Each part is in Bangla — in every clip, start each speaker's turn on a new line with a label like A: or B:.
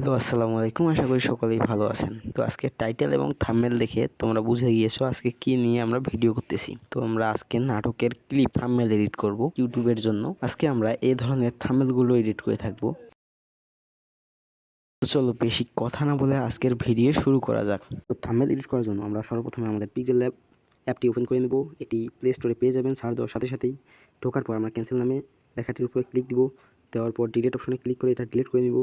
A: হ্যালো, আসসালামু আলাইকুম। আশা করি সকলেই ভালো আছেন। তো আজকে টাইটেল এবং থাম্বনেল দেখে তোমরা বুঝে গিয়েছো আজকে কি নিয়ে আমরা ভিডিও করতেছি। তো আমরা আজকে নাটকের ক্লিপ থাম্বনেল এডিট করব ইউটিউবের জন্য। আজকে আমরা এই ধরনের থাম্বনেলগুলো এডিট করে থাকবো। তো চলো বেশি কথা না বলে আজকের ভিডিও শুরু করা যাক। তো থাম্বনেল এডিট করার জন্য আমরা সর্বপ্রথমে আমাদের পিক্সেল ল্যাব অ্যাপটি ওপেন করে নেব। এটি প্লে স্টোরে পেয়ে যাবেন। সার্চ দেওয়ার সাথে সাথেই ঢোকার পর আমরা ক্যান্সেল নামে লেখাটির উপরে ক্লিক দিব। দেওয়ার পর ডিলিট অপশনে ক্লিক করে এটা ডিলিট করে নিব।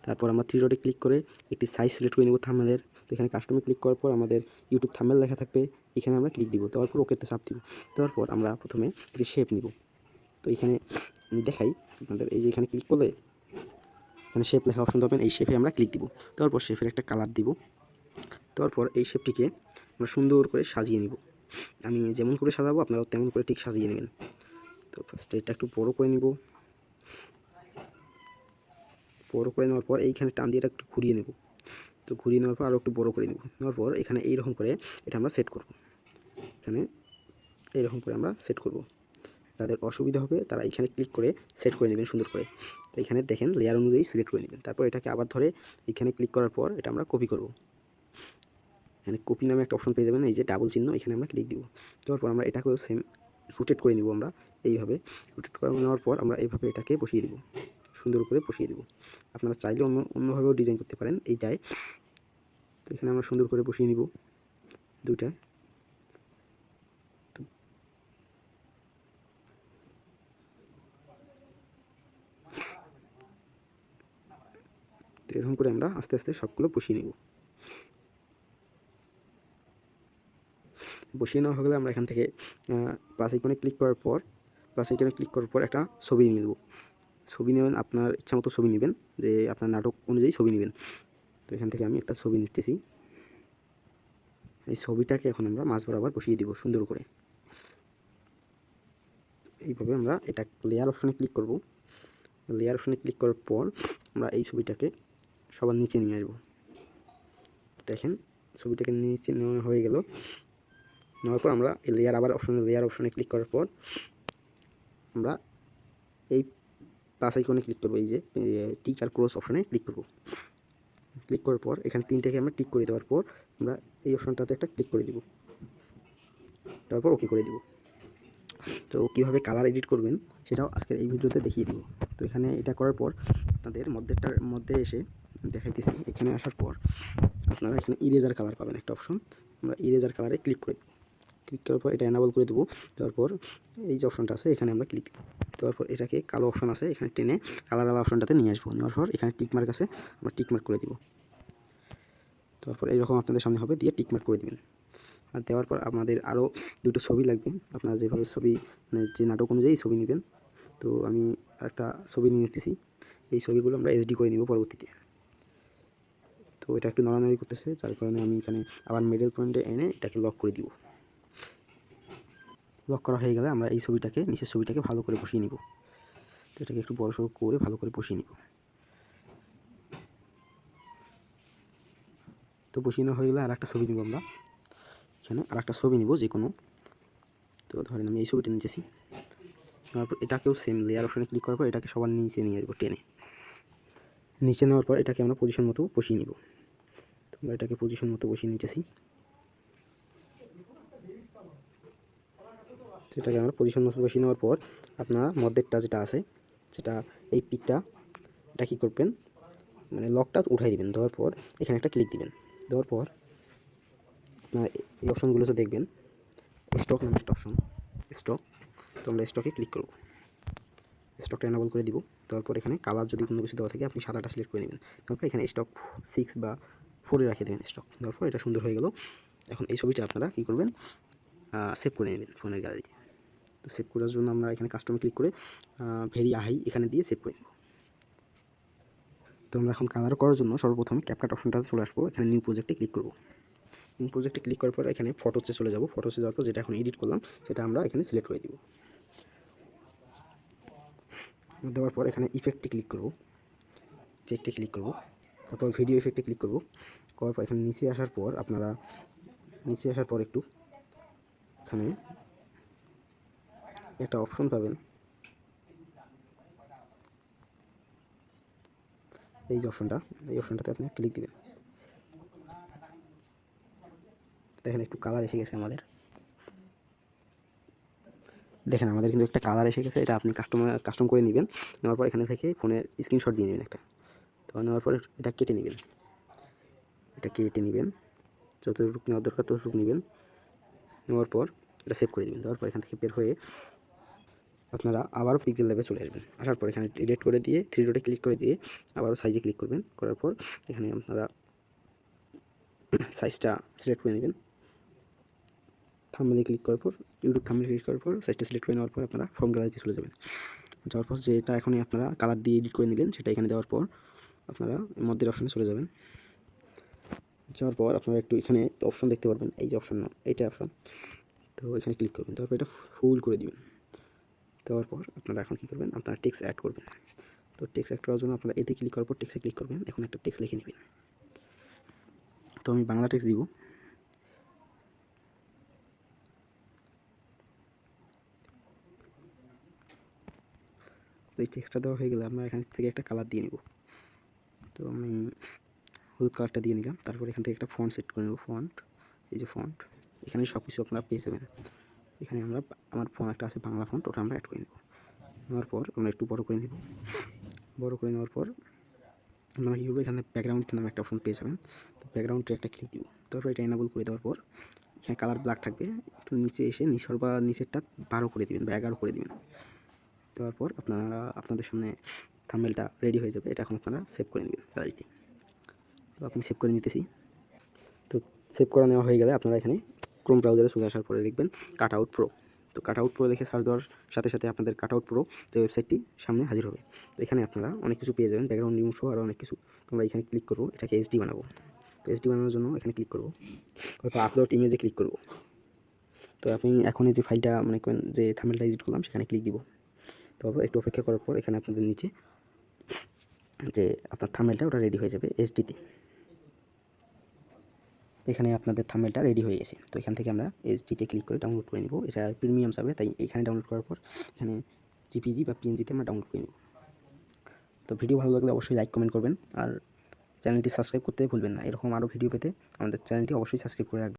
A: তারপর আমরা থ্রি ডটে ক্লিক করে একটি সাইজ সিলেক্ট করে নেব থাম্বনেলের। তো এখানে কাস্টমে ক্লিক করার পর আমাদের ইউটিউব থাম্বনেল লেখা থাকবে, এখানে আমরা ক্লিক দিব। দেওয়ার পর ওকেতে চাপ দিব। দেওয়ার পর আমরা প্রথমে একটি শেপ নিব। তো এখানে আমি দেখাই আপনাদের, এই যে এখানে ক্লিক করলে এখানে শেপ লেখা অপশন পাবেন, এই শেপে আমরা ক্লিক দিব। দেওয়ার পর শেপের একটা কালার দিব। দেওয়ার পর এই শেপটিকে আমরা সুন্দর করে সাজিয়ে নিব। আমি যেমন করে সাজাবো আপনারাও তেমন করে ঠিক সাজিয়ে নেবেন। তো ফার্স্টে এটা একটু বড় করে নিব। বড় করে নেওয়ার পর এইখানে টান দিয়ে এটা একটু ঘুরিয়ে নেব। তো ঘুরিয়ে নেওয়ার পর আরও একটু বড় করে নেব। নেওয়ার পর এখানে এইরকম করে এটা আমরা সেট করব। এখানে এইরকম করে আমরা সেট করব। যাদের অসুবিধা হবে তারা এখানে ক্লিক করে সেট করে নেবেন সুন্দর করে। তো এখানে দেখেন লেয়ার অনুযায়ী সিলেক্ট করে নেবেন। তারপর এটাকে আবার ধরে এখানে ক্লিক করার পর এটা আমরা কপি করব। এখানে কপি নামে একটা অপশন পেয়ে যাবেন, এই যে ডাবল চিহ্ন, এখানে আমরা ক্লিক দিব। দেওয়ার পর আমরা এটাকেও সেম রোটেট করে নিব। আমরা এইভাবে রোটেট করে নেওয়ার পর আমরা এইভাবে এটাকে বসিয়ে দিব, সুন্দর করে বসিয়ে দেব। আপনারা চাইলে অন্যভাবেও ডিজাইন করতে পারেন এইটায়। তো এখানে আমরা সুন্দর করে বসিয়ে নিব দুইটায়। তো এরকম করে আমরা আস্তে আস্তে সবগুলো বসিয়ে নিব। বসিয়ে নেওয়া হয়ে গেলে আমরা এখান থেকে প্লাস আইকনে ক্লিক করার পর একটা ছবি নিয়ে নেব। ছবি নেবেন, আপনার ইচ্ছা মতো ছবি নেবেন, যে আপনার নাটক অনুযায়ী ছবি নেবেন। তো এখান থেকে আমি একটা ছবি নিতেছি। এই ছবিটাকে এখন আমরা মাঝ বরাবর বসিয়ে দিব সুন্দর করে। এইভাবে আমরা এটা লেয়ার অপশনে ক্লিক করব। লেয়ার অপশনে ক্লিক করার পর আমরা এই ছবিটাকে সবার নিচে নিয়ে আসবো। দেখেন ছবিটাকে নিচে নেওয়া হয়ে গেল। নেওয়ার পর আমরা এই লেয়ার অপশনে ক্লিক করার পর আমরা এই প্লাস আইকনে ক্লিক করবো, এই যে টিক আর ক্রস অপশনে ক্লিক করব। ক্লিক করার পর এখানে তিনটাকে আমরা টিক করে দেওয়ার পর আমরা এই অপশনটাতে একটা ক্লিক করে দিব। তারপর ওকে করে দিব। তো কীভাবে কালার এডিট করবেন সেটাও আজকের এই ভিডিওতে দেখিয়ে দিব। তো এখানে এটা করার পর আপনাদের মধ্যে এসে দেখাইতেছি। এখানে আসার পর আপনারা এখানে ইরেজার কালার পাবেন একটা অপশন। আমরা ইরেজার কালারে ক্লিক করে দেব। ক্লিক করার পর এটা এনাবল করে দেবো। তারপর এই যে অপশনটা আছে এখানে আমরা ক্লিক দেব। তারপর এটাকে কালো অপশন আছে এখানে টেনে কালার আলা অপশনটাতে নিয়ে আসবো। নেওয়ার পর এখানে টিকমার্ক আছে, আমরা টিকমার্ক করে দিব। তারপর এইরকম আপনাদের সামনে হবে, দিয়ে টিকমার্ক করে দেবেন। আর দেওয়ার পর আমাদের আরও দুটো ছবি লাগবে। আপনারা যেভাবে ছবি মানে যে নাটক অনুযায়ী ছবি নেবেন। তো আমি একটা ছবি নিয়ে নিতেছি। এই ছবিগুলো আমরা এইচডি করে নিব পরবর্তীতে। তো এটা একটু নড়ানড়ি করতেছে, যার কারণে আমি এখানে আবার মিডল পয়েন্টে এনে এটাকে লক করে দিব। লক করা হয়ে গেলে আমরা এই ছবিটাকে নিচের ছবিটাকে ভালো করে বসিয়ে নিব। তো এটাকে একটু বড় সড়ো করে ভালো করে বসিয়ে নিব। তো বসিয়ে নেওয়া হয়ে গেলে আর একটা ছবি নিব আমরা। এখানে আর একটা ছবি নিব যে কোনো। তো ধরেন আমি এই ছবিটা নিতেছি। তারপর এটাকেও সেম লেয়ার অপশনে ক্লিক করার পর এটাকে সবার নিচে নিয়ে আসবো টেনে। নিচে নেওয়ার পর এটাকে আমরা পজিশন মতো বসিয়ে নিব। তো আমরা এটাকে পজিশন মতো বসিয়ে নিতেছি। এটাকে আমরা পজিশন মতো বসিয়ে নেওয়ার পর আপনারা মধ্যেরটা যেটা আছে সেটা এই পিকটা এটা কী করবেন, মানে লকটা উঠাই দিবেন। দেওয়ার পর এখানে একটা ক্লিক দিবেন। দেওয়ার পর আপনারা এই অপশনগুলোতে দেখবেন স্টক নামে একটা অপশন, স্টক। তো আমরা স্টকে ক্লিক করব। স্টকটা এনাবল করে দিব। তারপর এখানে কালার যদি কোনো কিছু দেওয়া থাকে আপনি সাদাটা সিলেক্ট করে নেবেন। তারপর এখানে স্টক 6 বা 4 রেখে দেবেন স্টক। তারপর এটা সুন্দর হয়ে গেল। এখন এই ছবিটা আপনারা কী করবেন, সেভ করে নেবেন ফোনের গ্যালারিতে। তো সেভ করার জন্য আমরা এখানে কাস্টমে ক্লিক করে ভেরি হাই এখানে দিয়ে সেভ করে নেব। তো আমরা এখন কালার করার জন্য সর্বপ্রথমে ক্যাপকাট অপশনটাতে চলে আসবো। এখানে নিউ প্রজেক্টে ক্লিক করব। নিউ প্রজেক্টে ক্লিক করার পর এখানে ফটোসে চলে যাব। ফটোসে যাওয়ার পর যেটা এখন এডিট করলাম সেটা আমরা এখানে সিলেক্ট করে দিব। দেওয়ার পর এখানে ইফেক্টে ক্লিক করব। তারপর ভিডিও ইফেক্টে ক্লিক করব। করার পর এখানে নিচে আসার পর একটু এখানে একটা অপশন পাবেন, এই যে অপশনটা, এই অপশনটাতে আপনি ক্লিক দিবেন। দেখেন একটু কালার এসে গেছে আমাদের। দেখেন আমাদের কিন্তু একটা কালার এসে গেছে। এটা আপনি কাস্টম করে নেবেন। নেওয়ার পর এখানে থেকে ফোনের স্ক্রিনশট দিয়ে নেবেন একটা। তো নেওয়ার পর এটা কেটে নেবেন, এটা কেটে নেবেন, যতটুকু নেওয়ার দরকার ততটুকু নেবেন। নেওয়ার পর এটা সেভ করে দেবেন। দেওয়ার পর এখান থেকে বের হয়ে আপনারা আবারও পিক্সেল ল্যাবে চলে আসবেন। আসার পর এখানে ডিলিট করে দিয়ে 3 ডটে ক্লিক করে দিয়ে আবারও সাইজে ক্লিক করবেন। করার পর এখানে আপনারা সাইজটা সিলেক্ট করে নেবেন। থাম্বনেলে ক্লিক করার পর, ইউটিউব থাম্বনেলে ক্লিক করার পর সাইজটা সিলেক্ট করে নেওয়ার পর আপনারা ফর্ম গ্যালারিতে চলে যাবেন। যাওয়ার পর যেটা এখনই আপনারা কালার দিয়ে এডিট করে নিলেন সেটা এখানে দেওয়ার পর আপনারা মধ্যের অপশনে চলে যাবেন। যাওয়ার পর আপনারা একটু এখানে অপশন দেখতে পারবেন, এই যে অপশন, এইটা অপশন। তো এখানে ক্লিক করবেন, তারপর এটা ফুল করে দিবেন। দেওয়ার পর আপনারা এখন কী করবেন, আপনারা টেক্সট অ্যাড করবেন। তো টেক্সট অ্যাড করার জন্য আপনারা এতে ক্লিক করার পর টেক্সটে ক্লিক করবেন। এখন একটা টেক্সট লিখে নেবেন। তো আমি বাংলা টেক্সট দিব। তো এই টেক্সটটা দেওয়া হয়ে গেলে আমরা এখান থেকে একটা কালার দিয়ে নেব। তো আমি হলুদ কালারটা দিয়ে নিলাম। তারপর এখান থেকে একটা ফন্ট সেট করে নেব। ফন্ট, এই যে ফন্ট, এখানে সব কিছু আপনারা পেয়ে যাবেন। এখানে আমার ফোন একটা আছে বাংলা ফন্ট, ওটা আমরা অ্যাড করে নেব। নেওয়ার পর আমরা একটু বড় করে নেব। বড় করে নেওয়ার পর আমরা কী করবো, এখানে ব্যাকগ্রাউন্ড নামে একটা অপশন পেয়ে যাবেন। তো ব্যাকগ্রাউন্ডে একটা ক্লিক দিব। তারপর এটা এনাবল করে দেওয়ার পর এখানে কালার ব্ল্যাক থাকবে, একটু নিচে এসে নিচেরটা 12 করে দিবেন বা 11 করে দিবেন। দেওয়ার পর আপনারা আপনাদের সামনে থাম্বনেলটা রেডি হয়ে যাবে। এটা এখন আপনারা সেভ করে নেবেন গ্যালারিতে। তো আপনি সেভ করে নিতেছি। তো সেভ করা নেওয়া হয়ে গেলে আপনারা এখানে ক্রোম ব্রাউজারে চলে আসার পরে লিখবেন কাটআউট প্রো। তো কাটআউট প্রো লিখে সার্চ দেওয়ার সাথে সাথে আপনাদের কাটআউট প্রো যে ওয়েবসাইটটি সামনে হাজির হবে। তো এখানে আপনারা অনেক কিছু পেয়ে যাবেন, ব্যাকগ্রাউন্ড রিমুভ সহ আরও অনেক কিছু। তোমরা এখানে ক্লিক করবো, এটাকে এইচডি বানাবো। তো এইচডি বানানোর জন্য এখানে ক্লিক করবো, তারপর আপলোড ইমেজে ক্লিক করবো। তো আপনি এখন এই যে ফাইলটা মনে করেন যে থাম্বনেলটা এডিট করলাম সেখানে ক্লিক দিব। তারপর একটু অপেক্ষা করার পর এখানে আপনাদের নিচে যে আপনার থাম্বনেলটা ওটা রেডি হয়ে যাবে এইচডিতে। এখানে আপনাদের থাম্বনেলটা রেডি হয়ে গেছে। তো এখান থেকে আমরা এইচডিতে ক্লিক করে ডাউনলোড করে নেব। এটা প্রিমিয়াম সার্ভার, তাই এখানে ডাউনলোড করার পর এখানে জিপিজি বা পিএনজিতে আমরা ডাউনলোড করে নেব। তো ভিডিও ভালো লাগলে অবশ্যই লাইক কমেন্ট করবেন আর চ্যানেলটি সাবস্ক্রাইব করতে ভুলবেন না। এরকম আরও ভিডিও পেতে আমাদের চ্যানেলটি অবশ্যই সাবস্ক্রাইব করে রাখবেন।